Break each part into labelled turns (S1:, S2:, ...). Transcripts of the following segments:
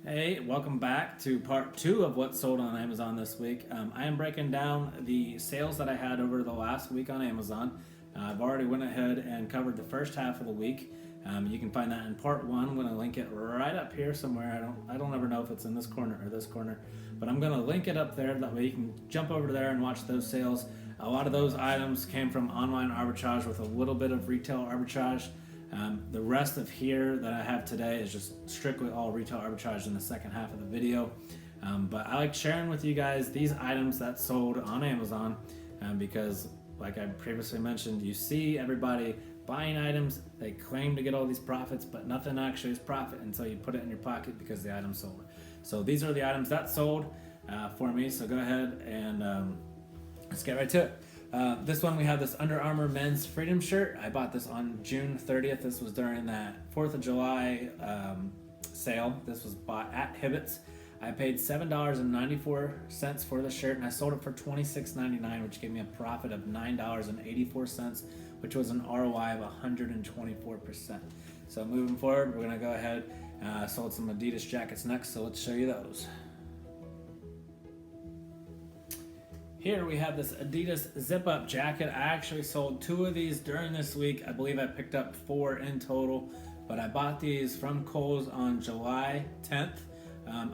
S1: Hey, welcome back to part 2 of what's sold on Amazon this week. I am breaking down the sales that I had over the last week on Amazon. I've already went ahead and covered the first half of the week. You can find that in part 1. I'm going to link it right up here somewhere. I don't ever know if it's in this corner or this corner, but I'm going to link it up there. That way you can jump over there and watch those sales. A lot of those items came from Online Arbitrage with a little bit of Retail Arbitrage. The rest of here that I have today is just strictly all Retail Arbitrage in the second half of the video. But I like sharing with you guys these items that sold on Amazon because, like I previously mentioned, you see everybody buying items, they claim to get all these profits, but nothing actually is profit until you put it in your pocket because the item sold. So these are the items that sold for me, so go ahead and let's get right to it. This one, we have this Under Armour men's freedom shirt. I bought this on June 30th. This was during that 4th of July sale. This was bought at Hibbett's. I paid $7.94 for the shirt, and I sold it for $26.99, which gave me a profit of $9.84, which was an ROI of 124%. So moving forward, we're going to go ahead. Sold some Adidas jackets next, so let's show you those. Here we have this Adidas zip-up jacket. I actually sold 2 of these during this week. I believe I picked up 4 in total, but I bought these from Kohl's on July 10th.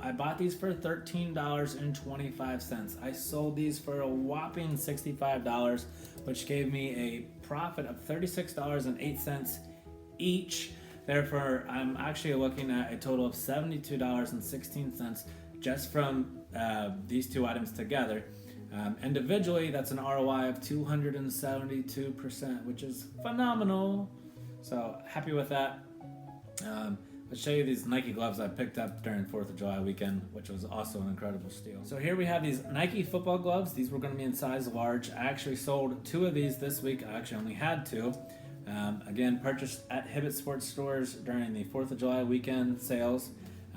S1: I bought these for $13.25. I sold these for a whopping $65, which gave me a profit of $36.08 each. Therefore, I'm actually looking at a total of $72.16 just from these 2 items together. Individually, that's an ROI of 272%, which is phenomenal. So happy with that. Let's show you these Nike gloves I picked up during 4th of July weekend, which was also an incredible steal. So here we have these Nike football gloves. These were going to be in size large. I actually sold 2 of these this week. I actually only had 2. Again, purchased at Hibbett Sports Stores during the 4th of July weekend sales.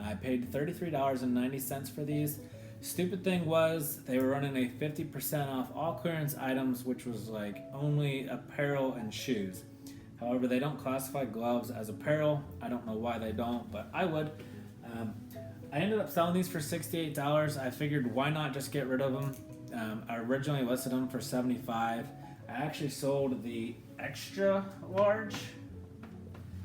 S1: I paid $33.90 for these. Stupid thing was they were running a 50% off all clearance items, which was like only apparel and shoes. However, they don't classify gloves as apparel. I don't know why they don't, but I would. I ended up selling these for $68. I figured why not just get rid of them. I originally listed them for $75. I actually sold the extra large.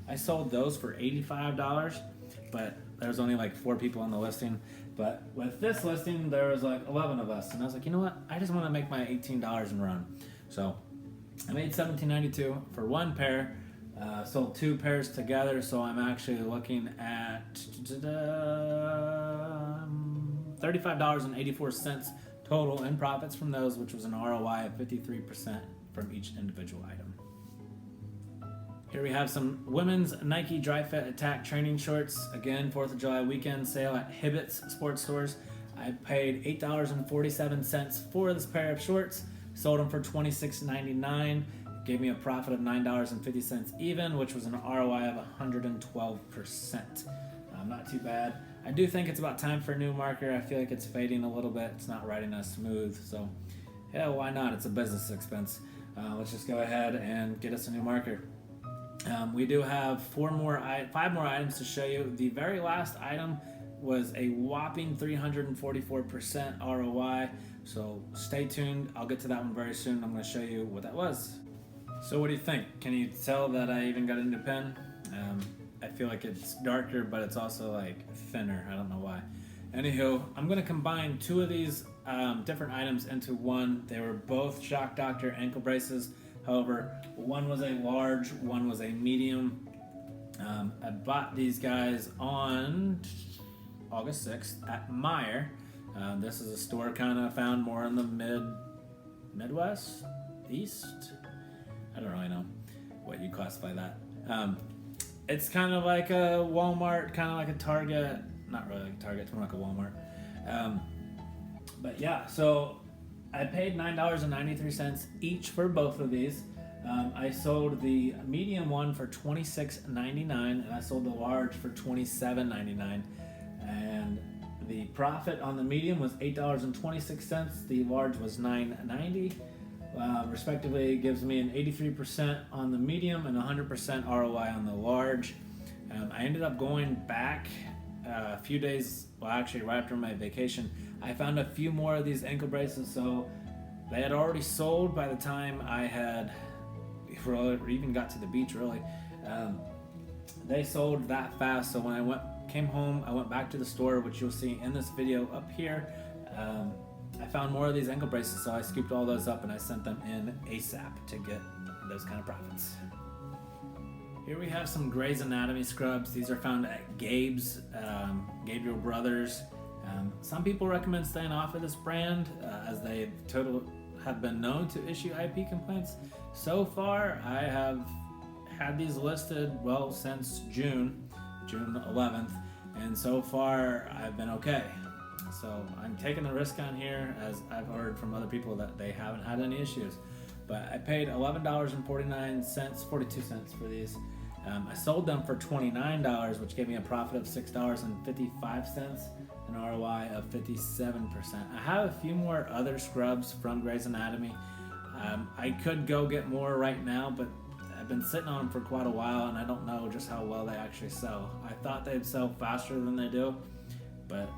S1: I sold those for $85, but there's only like 4 people on the listing. But with this listing, there was like 11 of us, and I was like, you know what? I just want to make my $18 and run. So I made $17.92 for 1 pair. Sold 2 pairs together, so I'm actually looking at $35.84 total in profits from those, which was an ROI of 53% from each individual item. Here we have some women's Nike Dry Fit Attack training shorts. Again, 4th of July weekend sale at Hibbett's Sports Stores. I paid $8.47 for this pair of shorts. Sold them for $26.99. Gave me a profit of $9.50 even, which was an ROI of 112%. Not too bad. I do think it's about time for a new marker. I feel like it's fading a little bit. It's not riding as smooth. So, yeah, why not? It's a business expense. Let's just go ahead and get us a new marker. We do have 5 more items to show you. The very last item was a whopping 344% ROI. So stay tuned. I'll get to that one very soon. I'm going to show you what that was. So what do you think? Can you tell that I even got a new pen? I feel like it's darker, but it's also like thinner. I don't know why. Anywho, I'm going to combine 2 of these different items into one. They were both Shock Doctor ankle braces. However, one was a large, one was a medium. I bought these guys on August 6th at Meijer. This is a store kind of found more in the Midwest, East. I don't really know what you classify that. It's kind of like a Walmart, kind of like a Target. Not really like a Target, it's more like a Walmart. But yeah, so I paid $9.93 each for both of these. I sold the medium one for $26.99, and I sold the large for $27.99. And the profit on the medium was $8.26. The large was $9.90. Respectively, it gives me an 83% on the medium and 100% ROI on the large. I ended up going back a few days, well, actually right after my vacation, I found a few more of these ankle braces. So they had already sold by the time I had even got to the beach, really. They sold that fast. So when I came home, I went back to the store, which you'll see in this video up here. I found more of these ankle braces, so I scooped all those up and I sent them in ASAP to get those kind of profits. Here we have some Grey's Anatomy scrubs. These are found at Gabe's, Gabriel Brothers. Some people recommend staying off of this brand as they have been known to issue IP complaints. So far, I have had these listed, well, since June 11th, and so far I've been okay. So I'm taking a risk on here, as I've heard from other people that they haven't had any issues. But I paid $11.42 for these. I sold them for $29, which gave me a profit of $6.55, an ROI of 57%. I have a few more other scrubs from Grey's Anatomy. I could go get more right now, but I've been sitting on them for quite a while, and I don't know just how well they actually sell. I thought they'd sell faster than they do, but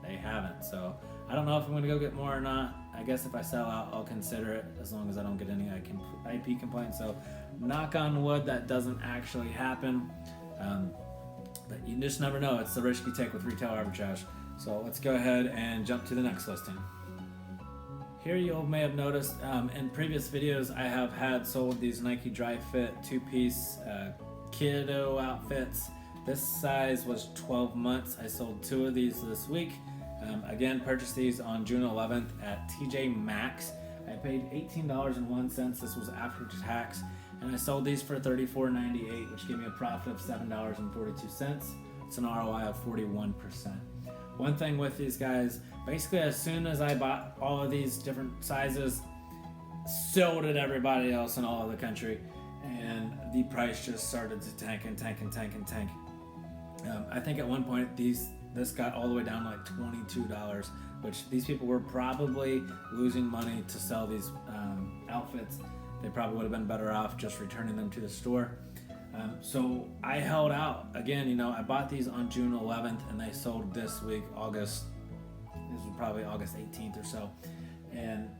S1: they haven't. So I don't know if I'm going to go get more or not. I guess if I sell out, I'll consider it, as long as I don't get any IP complaints. So knock on wood, that doesn't actually happen. But you just never know. It's the risk you take with Retail Arbitrage. So let's go ahead and jump to the next listing. Here you may have noticed in previous videos I have had sold these Nike Dry Fit 2-piece kiddo outfits. This size was 12 months. I sold 2 of these this week. Again, purchased these on June 11th at TJ Maxx. I paid $18.01. This was after tax, and I sold these for $34.98, which gave me a profit of $7.42. It's an ROI of 41%. One thing with these guys, basically as soon as I bought all of these different sizes, so did everybody else in all of the country, and the price just started to tank and tank and tank and tank. I think at one point this got all the way down to like $22, which these people were probably losing money to sell these outfits. They probably would have been better off just returning them to the store. So I held out. Again, I bought these on June 11th and they sold this week, this was probably August 18th or so. And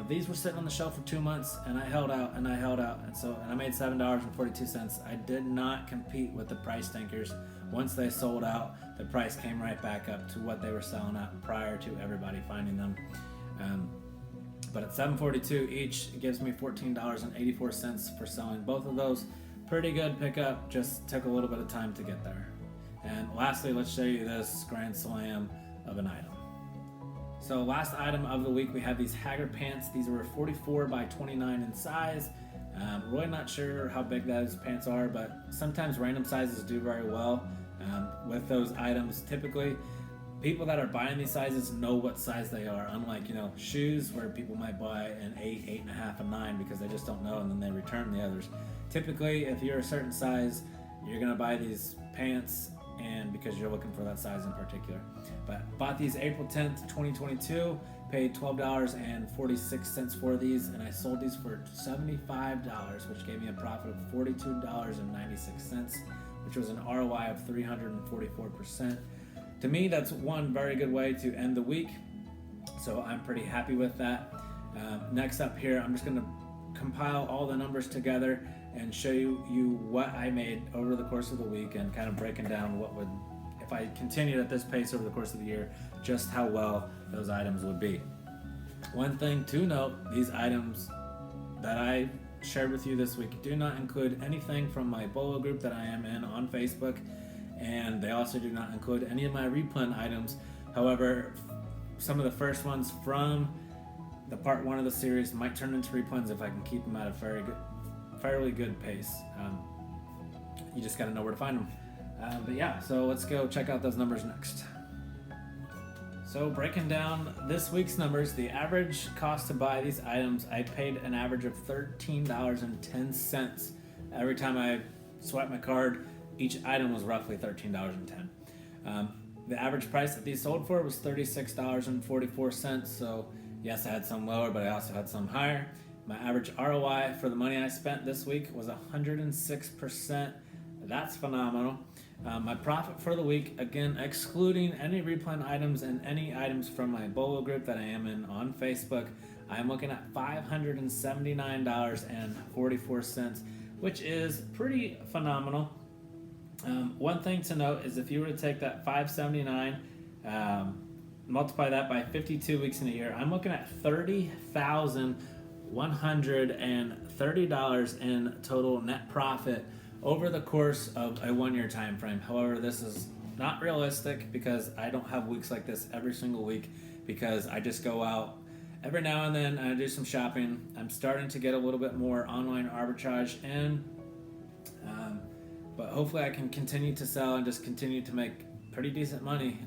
S1: these were sitting on the shelf for 2 months, and I held out and I held out, and I made $7.42. I did not compete with the price tankers. Once they sold out, the price came right back up to what they were selling at prior to everybody finding them. But at $7.42 each, it gives me $14.84 for selling both of those. Pretty good pickup, just took a little bit of time to get there. And lastly, let's show you this grand slam of an item. So last item of the week, we have these Haggard pants. These were 44 by 29 in size. Really not sure how big those pants are, but sometimes random sizes do very well with those items. Typically, people that are buying these sizes know what size they are, unlike shoes, where people might buy an 8, 8.5, and 9 because they just don't know, and then they return the others. Typically, if you're a certain size, you're gonna buy these pants, and because you're looking for that size in particular. But bought these April 10th, 2022, paid $12.46 for these, and I sold these for $75, which gave me a profit of $42.96, which was an ROI of 344%. To me, that's one very good way to end the week, so I'm pretty happy with that. Next up here, I'm just gonna compile all the numbers together and show you what I made over the course of the week, and kind of breaking down what would, if I continued at this pace over the course of the year, just how well those items would be. One thing to note, these items that I shared with you this week do not include anything from my Bolo group that I am in on Facebook, and they also do not include any of my replen items. However, some of the first ones from the part 1 of the series might turn into replens if I can keep them at a fairly good pace. You just gotta know where to find them. But yeah, so let's go check out those numbers next. So breaking down this week's numbers, the average cost to buy these items, I paid an average of $13.10. Every time I swiped my card, each item was roughly $13.10. The average price that these sold for was $36.44. So yes, I had some lower, but I also had some higher. My average ROI for the money I spent this week was 106%. That's phenomenal. My profit for the week, again, excluding any replan items and any items from my BOLO group that I am in on Facebook, I'm looking at $579.44, which is pretty phenomenal. One thing to note is if you were to take that 579, multiply that by 52 weeks in a year, I'm looking at $30,130 in total net profit over the course of a 1-year time frame. However, this is not realistic because I don't have weeks like this every single week, because I just go out every now and then and I do some shopping. I'm starting to get a little bit more online arbitrage in, but hopefully I can continue to sell and just continue to make pretty decent money,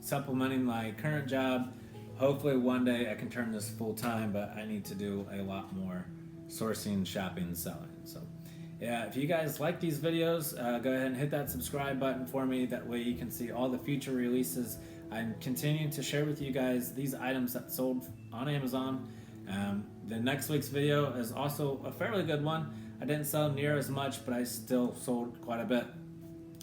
S1: supplementing my current job. Hopefully one day I can turn this full time, but I need to do a lot more sourcing, shopping, and selling. So yeah, if you guys like these videos, go ahead and hit that subscribe button for me. That way you can see all the future releases. I'm continuing to share with you guys these items that sold on Amazon. The next week's video is also a fairly good one. I didn't sell near as much, but I still sold quite a bit.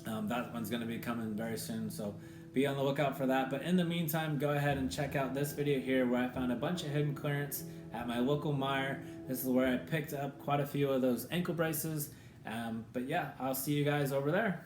S1: That one's going to be coming very soon, so be on the lookout for that. But in the meantime, go ahead and check out this video here where I found a bunch of hidden clearance at my local Meijer. This is where I picked up quite a few of those ankle braces. But yeah, I'll see you guys over there.